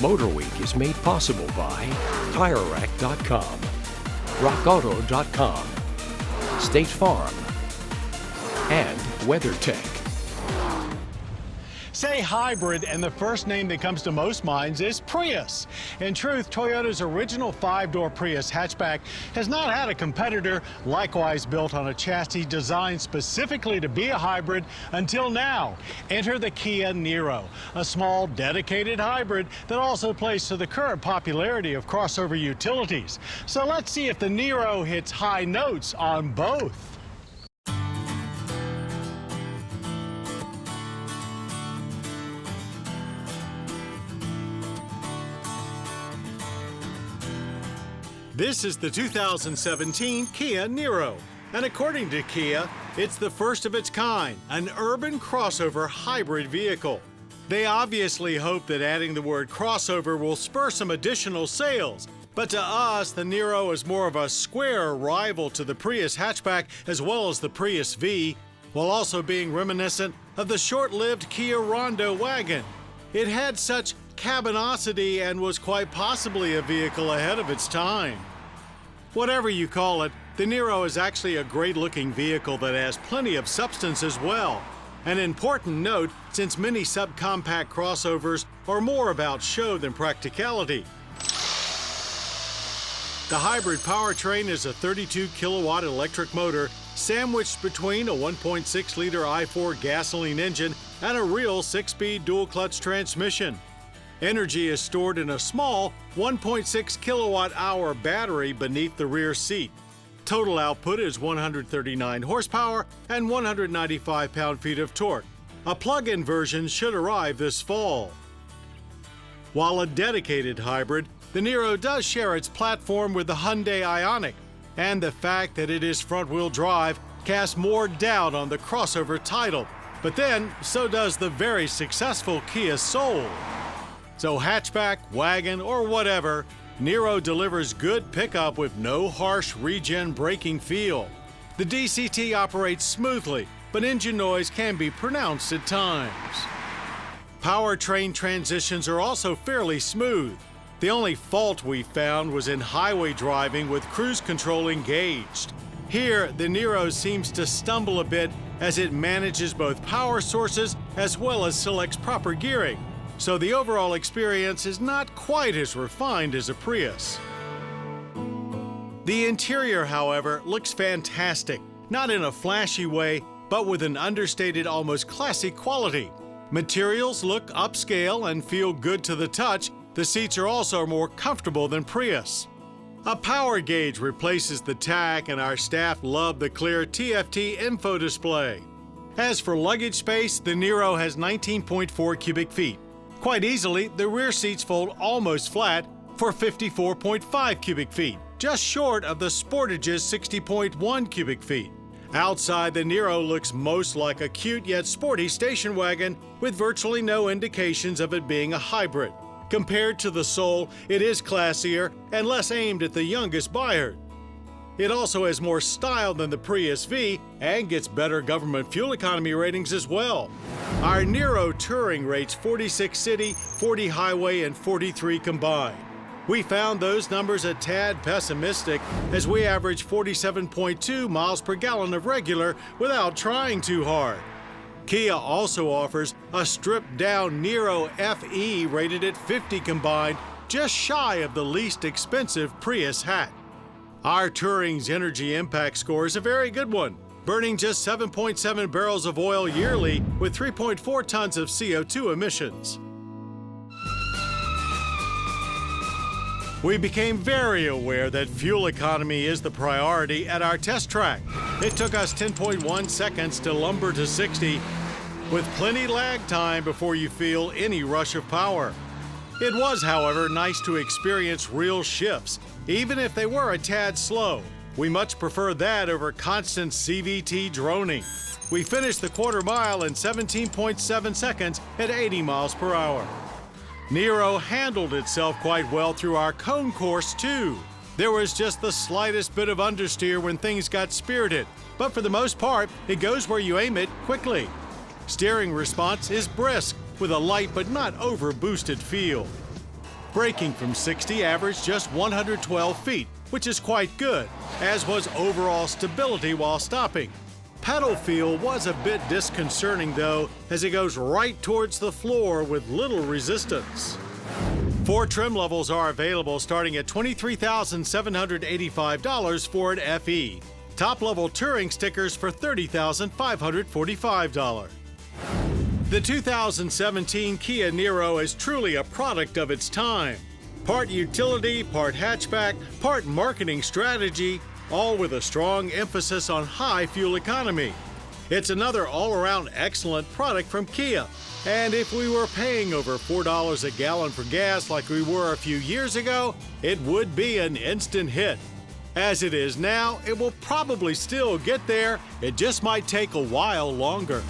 MotorWeek is made possible by TireRack.com, RockAuto.com, State Farm, and WeatherTech. Say hybrid, and the first name that comes to most minds is Prius. In truth, Toyota's original 5-door Prius hatchback has not had a competitor likewise built on a chassis designed specifically to be a hybrid until now. Enter the Kia Niro, a small, dedicated hybrid that also plays to the current popularity of crossover utilities. So let's see if the Niro hits high notes on both. This is the 2017 Kia Niro, and according to Kia, it's the first of its kind, an urban crossover hybrid vehicle. They obviously hope that adding the word crossover will spur some additional sales, but to us, the Niro is more of a square rival to the Prius hatchback as well as the Prius V, while also being reminiscent of the short-lived Kia Rondo wagon. It had such cabinosity and was quite possibly a vehicle ahead of its time. Whatever you call it, the Niro is actually a great-looking vehicle that has plenty of substance as well. An important note, since many subcompact crossovers are more about show than practicality. The hybrid powertrain is a 32-kilowatt electric motor sandwiched between a 1.6-liter i4 gasoline engine and a real 6-speed dual-clutch transmission. Energy is stored in a small 1.6 kilowatt-hour battery beneath the rear seat. Total output is 139 horsepower and 195 pound-feet of torque. A plug-in version should arrive this fall. While a dedicated hybrid, the Niro does share its platform with the Hyundai Ioniq, and the fact that it is front-wheel drive casts more doubt on the crossover title. But then, so does the very successful Kia Soul. So hatchback, wagon, or whatever, Niro delivers good pickup with no harsh regen braking feel. The DCT operates smoothly, but engine noise can be pronounced at times. Powertrain transitions are also fairly smooth. The only fault we found was in highway driving with cruise control engaged. Here, the Niro seems to stumble a bit as it manages both power sources as well as selects proper gearing. So the overall experience is not quite as refined as a Prius. The interior, however, looks fantastic, not in a flashy way, but with an understated, almost classy quality. Materials look upscale and feel good to the touch. The seats are also more comfortable than Prius. A power gauge replaces the tach, and our staff love the clear TFT info display. As for luggage space, the Niro has 19.4 cubic feet. Quite easily, the rear seats fold almost flat for 54.5 cubic feet, just short of the Sportage's 60.1 cubic feet. Outside, the Niro looks most like a cute yet sporty station wagon with virtually no indications of it being a hybrid. Compared to the Soul, it is classier and less aimed at the youngest buyer. It also has more style than the Prius V and gets better government fuel economy ratings as well. Our Niro Touring rates 46 city, 40 highway, and 43 combined. We found those numbers a tad pessimistic as we average 47.2 miles per gallon of regular without trying too hard. Kia also offers a stripped-down Niro FE rated at 50 combined, just shy of the least expensive Prius hatch. Our Touring's energy impact score is a very good one, burning just 7.7 barrels of oil yearly with 3.4 tons of CO2 emissions. We became very aware that fuel economy is the priority at our test track. It took us 10.1 seconds to lumber to 60, with plenty lag time before you feel any rush of power. It was, however, nice to experience real shifts, even if they were a tad slow. We much prefer that over constant CVT droning. We finished the quarter mile in 17.7 seconds at 80 miles per hour. Niro handled itself quite well through our cone course, too. There was just the slightest bit of understeer when things got spirited, but for the most part, it goes where you aim it quickly. Steering response is brisk, with a light but not over-boosted feel. Braking from 60 averaged just 112 feet, which is quite good, as was overall stability while stopping. Pedal feel was a bit disconcerting though, as it goes right towards the floor with little resistance. 4 trim levels are available starting at $23,785 for an FE. Top-level touring stickers for $30,545. The 2017 Kia Niro is truly a product of its time. Part utility, part hatchback, part marketing strategy, all with a strong emphasis on high fuel economy. It's another all-around excellent product from Kia. And if we were paying over $4 a gallon for gas like we were a few years ago, it would be an instant hit. As it is now, it will probably still get there. It just might take a while longer.